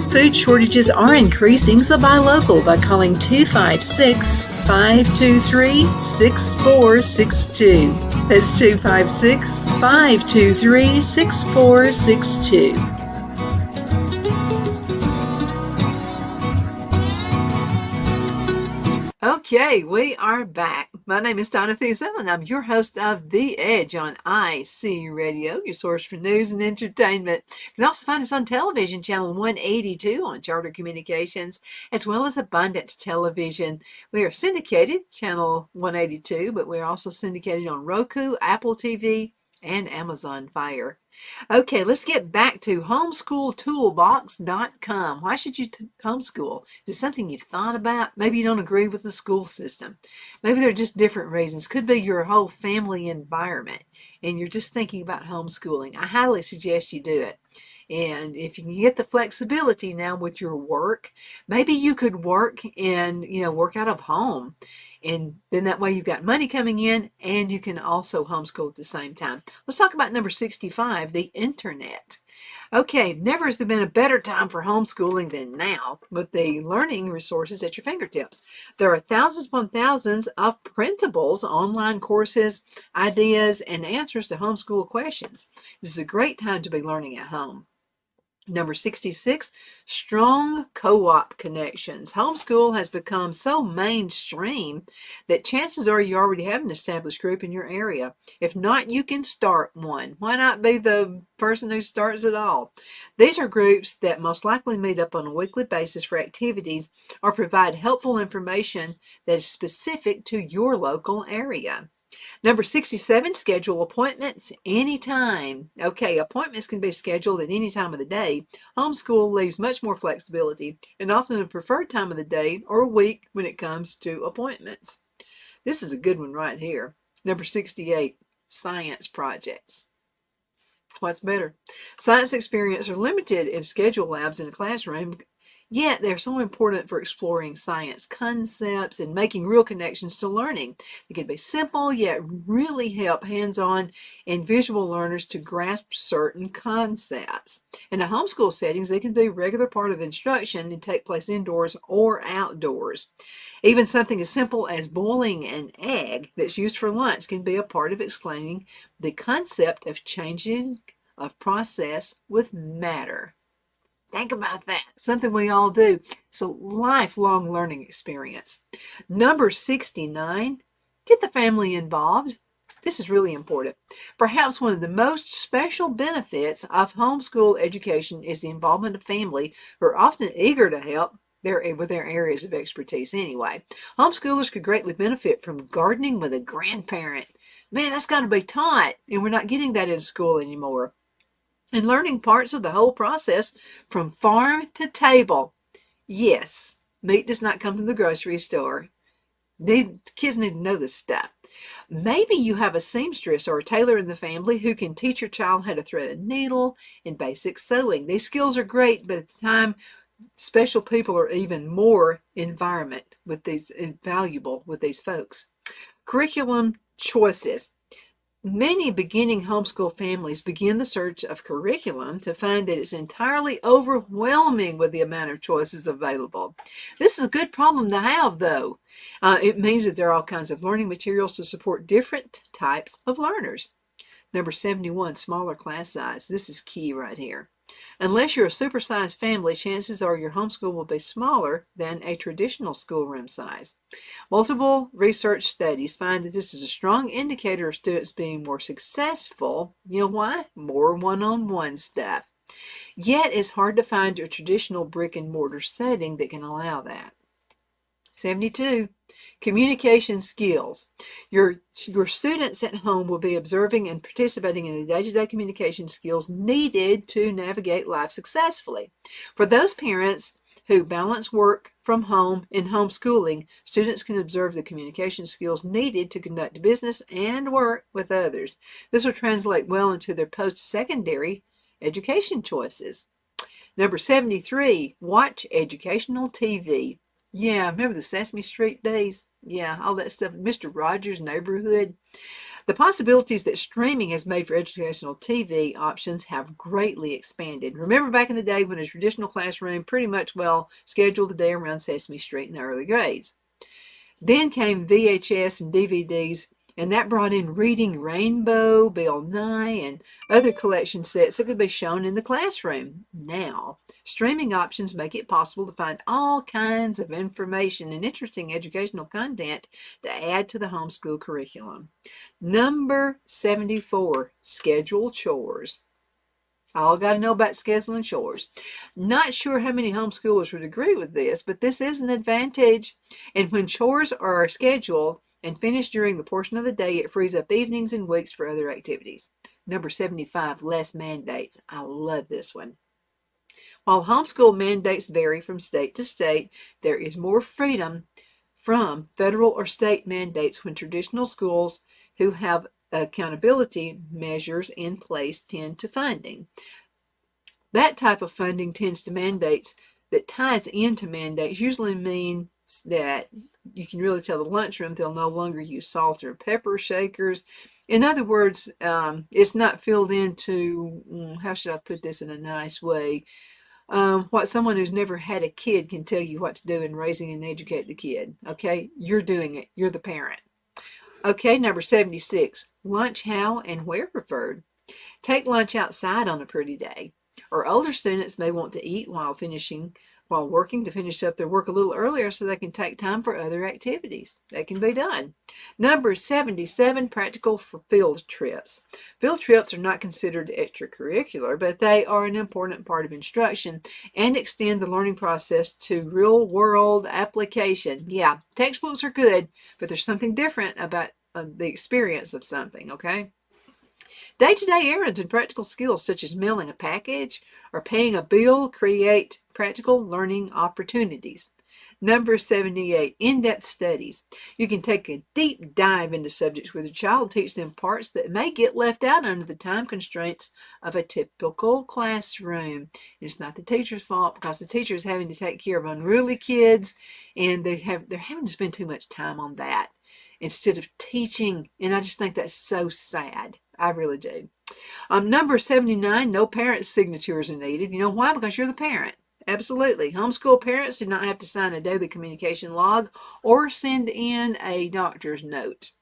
Food shortages are increasing, so buy local by calling 256-523-6462. That's 256-523-6462. Okay, we are back. My name is Donna Thiesel, and I'm your host of The Edge on IC Radio, your source for news and entertainment. You can also find us on television, channel 182 on Charter Communications, as well as Abundant Television. We are syndicated, channel 182, but we're also syndicated on Roku, Apple TV, and Amazon Fire. Okay, let's get back to homeschooltoolbox.com. Why should you homeschool? Is it something you've thought about? Maybe you don't agree with the school system. Maybe there are just different reasons. Could be your whole family environment and you're just thinking about homeschooling. I highly suggest you do it. And if you can get the flexibility now with your work, maybe you could work work out of home. And then that way you've got money coming in and you can also homeschool at the same time. Let's talk about number 65, the internet. Okay, never has there been a better time for homeschooling than now with the learning resources at your fingertips. There are thousands upon thousands of printables, online courses, ideas, and answers to homeschool questions. This is a great time to be learning at home. Number 66, strong co-op connections. Homeschool has become so mainstream that chances are you already have an established group in your area. If not, you can start one. Why not be the person who starts it all? These are groups that most likely meet up on a weekly basis for activities or provide helpful information that is specific to your local area. Number 67, schedule appointments anytime. Okay, appointments can be scheduled at any time of the day. Homeschool leaves much more flexibility and often a preferred time of the day or week when it comes to appointments. This is a good one right here. Number 68, science projects. What's better? Science experiments are limited in scheduled labs in a classroom, yet they're so important for exploring science concepts and making real connections to learning. They can be simple, yet really help hands-on and visual learners to grasp certain concepts. In a homeschool settings, they can be a regular part of instruction and take place indoors or outdoors. Even something as simple as boiling an egg that's used for lunch can be a part of explaining the concept of changes of process with matter. Think about that. Something we all do. It's a lifelong learning experience. Number 69, get the family involved. This is really important. Perhaps one of the most special benefits of homeschool education is the involvement of family who are often eager to help with their areas of expertise anyway. Homeschoolers could greatly benefit from gardening with a grandparent. Man, that's got to be taught, and we're not getting that in school anymore. And learning parts of the whole process from farm to table. Yes, meat does not come from the grocery store. Kids need to know this stuff. Maybe you have a seamstress or a tailor in the family who can teach your child how to thread a needle and basic sewing. These skills are great, but at the time, special people are even more invaluable with these folks. Curriculum choices. Many beginning homeschool families begin the search of curriculum to find that it's entirely overwhelming with the amount of choices available. This is a good problem to have, though. It means that there are all kinds of learning materials to support different types of learners. Number 71, smaller class size. This is key right here. Unless you're a supersized family, chances are your homeschool will be smaller than a traditional schoolroom size. Multiple research studies find that this is a strong indicator of students being more successful. You know why? More one-on-one stuff. Yet it's hard to find a traditional brick and mortar setting that can allow that. 72, communication skills. Your students at home will be observing and participating in the day-to-day communication skills needed to navigate life successfully. For those parents who balance work from home and homeschooling, students can observe the communication skills needed to conduct business and work with others. This will translate well into their post-secondary education choices. Number 73, watch educational TV. Yeah, remember the Sesame Street days? Yeah, all that stuff. Mr. Rogers' Neighborhood. The possibilities that streaming has made for educational TV options have greatly expanded. Remember back in the day when a traditional classroom pretty much, well, scheduled the day around Sesame Street in the early grades. Then came VHS and DVDs, and that brought in Reading Rainbow, Bill Nye, and other collection sets that could be shown in the classroom. Now, streaming options make it possible to find all kinds of information and interesting educational content to add to the homeschool curriculum. Number 74, schedule chores. All got to know about scheduling chores. Not sure how many homeschoolers would agree with this, but this is an advantage. And when chores are scheduled and finished during the portion of the day, it frees up evenings and weeks for other activities. Number 75, less mandates. I love this one. While homeschool mandates vary from state to state, there is more freedom from federal or state mandates when traditional schools who have accountability measures in place tend to funding. That type of funding tends to mandates that ties into mandates usually means that you can really tell the lunchroom they'll no longer use salt or pepper shakers. In other words, it's not filled into, how should I put this in a nice way? What someone who's never had a kid can tell you what to do in raising and educate the kid. Okay, you're doing it. You're the parent. Okay, number 76, lunch how and where preferred. Take lunch outside on a pretty day. Or older students may want to eat while working to finish up their work a little earlier so they can take time for other activities. That can be done. Number 77, practical for field trips. Field trips are not considered extracurricular, but they are an important part of instruction and extend the learning process to real-world application. Yeah, textbooks are good, but there's something different about the experience of something, okay? Day-to-day errands and practical skills such as mailing a package or paying a bill create practical learning opportunities. Number 78, in-depth studies. You can take a deep dive into subjects with your child and teach them parts that may get left out under the time constraints of a typical classroom. It's not the teacher's fault because the teacher is having to take care of unruly kids and they're having to spend too much time on that instead of teaching. And I just think that's so sad. I really do. Number 79, no parent signatures are needed. You know why? Because you're the parent. Absolutely. Homeschool parents do not have to sign a daily communication log or send in a doctor's note.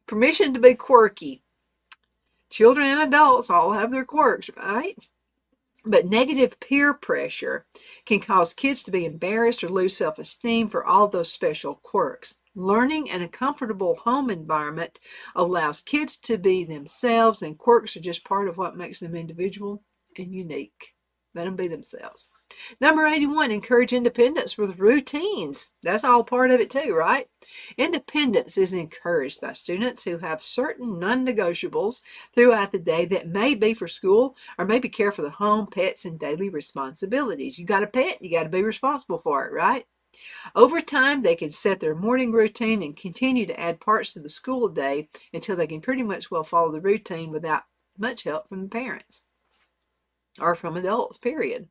Permission to be quirky. Children and adults all have their quirks, right? But negative peer pressure can cause kids to be embarrassed or lose self-esteem for all those special quirks. Learning in a comfortable home environment allows kids to be themselves, and quirks are just part of what makes them individual and unique. Let them be themselves. Number 81, encourage independence with routines. That's all part of it too, right? Independence is encouraged by students who have certain non-negotiables throughout the day that may be for school or maybe care for the home, pets, and daily responsibilities. You got a pet, you got to be responsible for it, right? Over time, they can set their morning routine and continue to add parts to the school day until they can pretty much well follow the routine without much help from the parents or from adults, period.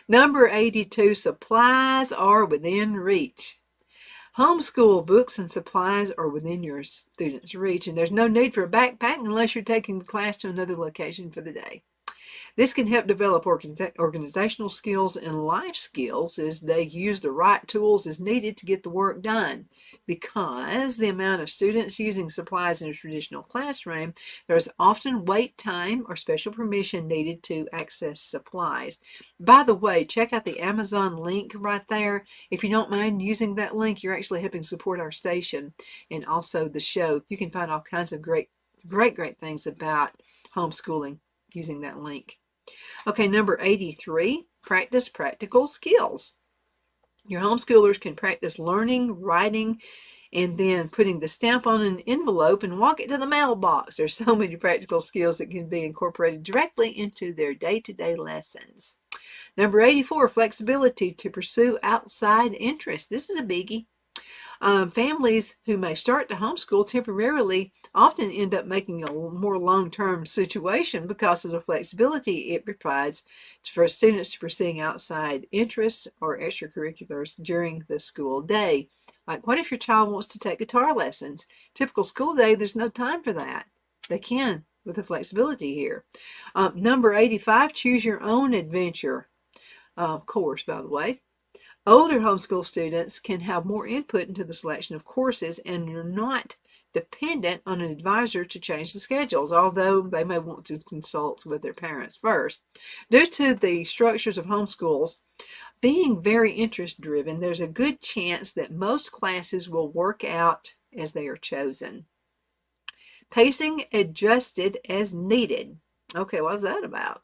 Number 82, supplies are within reach. Homeschool books and supplies are within your students' reach, and there's no need for a backpack unless you're taking the class to another location for the day. This can help develop organizational skills and life skills as they use the right tools as needed to get the work done. Because the amount of students using supplies in a traditional classroom, there's often wait time or special permission needed to access supplies. By the way, check out the Amazon link right there. If you don't mind using that link, you're actually helping support our station and also the show. You can find all kinds of great things about homeschooling using that link. Okay, number 83, practice practical skills. Your homeschoolers can practice learning, writing, and then putting the stamp on an envelope and walk it to the mailbox. There's so many practical skills that can be incorporated directly into their day-to-day lessons. Number 84, flexibility to pursue outside interests. This is a biggie. Families who may start to homeschool temporarily often end up making a more long-term situation because of the flexibility it provides for students to pursue outside interests or extracurriculars during the school day. Like, what if your child wants to take guitar lessons? Typical school day, there's no time for that. They can with the flexibility here. Number 85, choose your own adventure course, by the way. Older homeschool students can have more input into the selection of courses and are not dependent on an advisor to change the schedules, although they may want to consult with their parents first. Due to the structures of homeschools being very interest-driven, there's a good chance that most classes will work out as they are chosen. Pacing adjusted as needed. Okay, what's that about?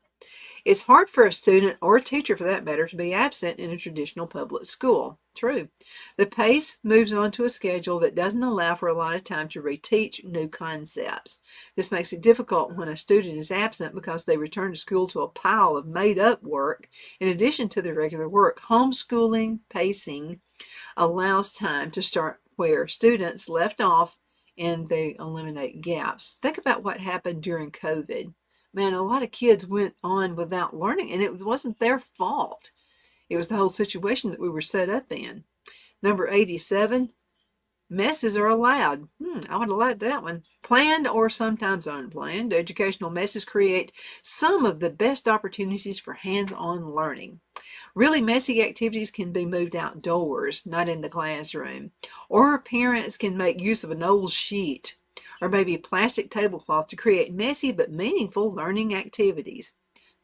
It's hard for a student, or a teacher for that matter, to be absent in a traditional public school. True. The pace moves on to a schedule that doesn't allow for a lot of time to reteach new concepts. This makes it difficult when a student is absent because they return to school to a pile of made-up work in addition to the regular work. Homeschooling pacing allows time to start where students left off and they eliminate gaps. Think about what happened during COVID. Man, a lot of kids went on without learning, and it wasn't their fault. It was the whole situation that we were set up in. Number 87, messes are allowed. I would have liked that one. Planned or sometimes unplanned, educational messes create some of the best opportunities for hands-on learning. Really messy activities can be moved outdoors, not in the classroom. Or parents can make use of an old sheet or maybe a plastic tablecloth to create messy but meaningful learning activities.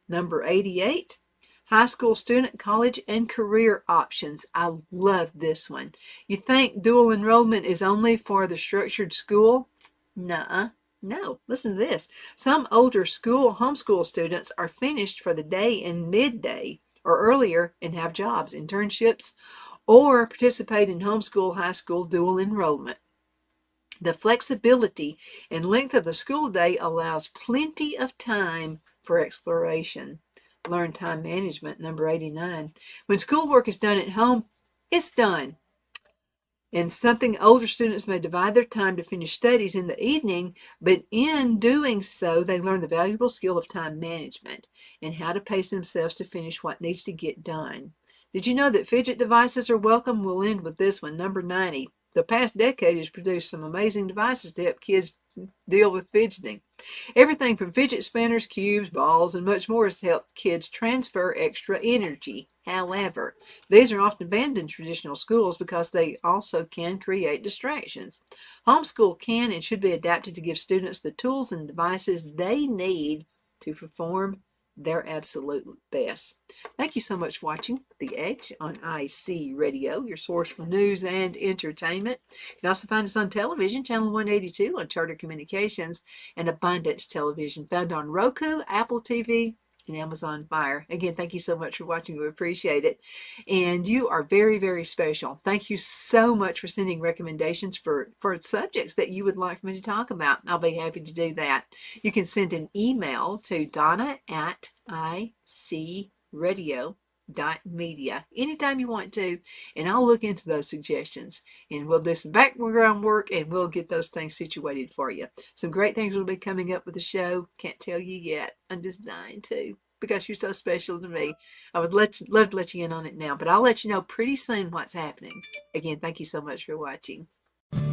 Number 88, high school student, college, and career options. I love this one. You think dual enrollment is only for the structured school? Nuh-uh. No, listen to this. Some older homeschool students are finished for the day and midday or earlier and have jobs, internships, or participate in homeschool, high school dual enrollment. The flexibility and length of the school day allows plenty of time for exploration. Learn time management, number 89. When schoolwork is done at home, it's done. And something older students may divide their time to finish studies in the evening, but in doing so, they learn the valuable skill of time management and how to pace themselves to finish what needs to get done. Did you know that fidget devices are welcome? We'll end with this one, number 90. The past decade has produced some amazing devices to help kids deal with fidgeting. Everything from fidget spinners, cubes, balls, and much more has helped kids transfer extra energy. However, these are often banned in traditional schools because they also can create distractions. Homeschool can and should be adapted to give students the tools and devices they need to perform their absolute best. Thank you so much for watching The Edge on IC Radio, your source for news and entertainment. You can also find us on television, channel 182 on Charter Communications and Abundance Television, found on Roku, Apple TV, and Amazon Fire. Again, thank you so much for watching. We appreciate it. And you are very, very special. Thank you so much for sending recommendations for subjects that you would like for me to talk about. I'll be happy to do that. You can send an email to donna@icradio.media anytime you want to, and I'll look into those suggestions, and we'll do some background work, and we'll get those things situated for you. Some great things will be coming up with the show. Can't tell you yet. I'm just dying to, because you're so special to me. I would love to let you in on it now, but I'll let you know pretty soon what's happening. Again, thank you so much for watching.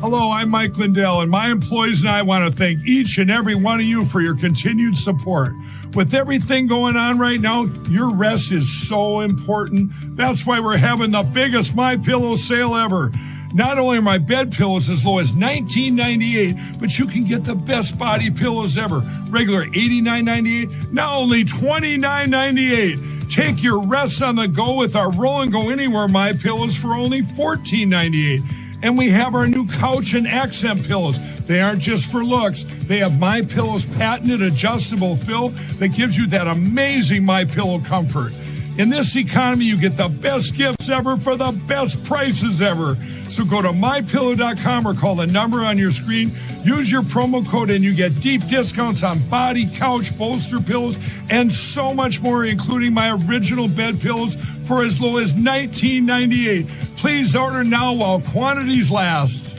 Hello, I'm Mike Lindell, and my employees and I want to thank each and every one of you for your continued support. With everything going on right now, your rest is so important. That's why we're having the biggest MyPillow sale ever. Not only are my bed pillows as low as $19.98, but you can get the best body pillows ever. Regular $89.98, now only $29.98. Take your rest on the go with our Roll and Go Anywhere MyPillows for only $14.98. And we have our new couch and accent pillows. They aren't just for looks. They have MyPillow's patented adjustable fill that gives you that amazing MyPillow comfort. In this economy, you get the best gifts ever for the best prices ever. So go to mypillow.com or call the number on your screen. Use your promo code and you get deep discounts on body, couch, bolster pillows, and so much more, including my original bed pillows for as low as $19.98. Please order now while quantities last.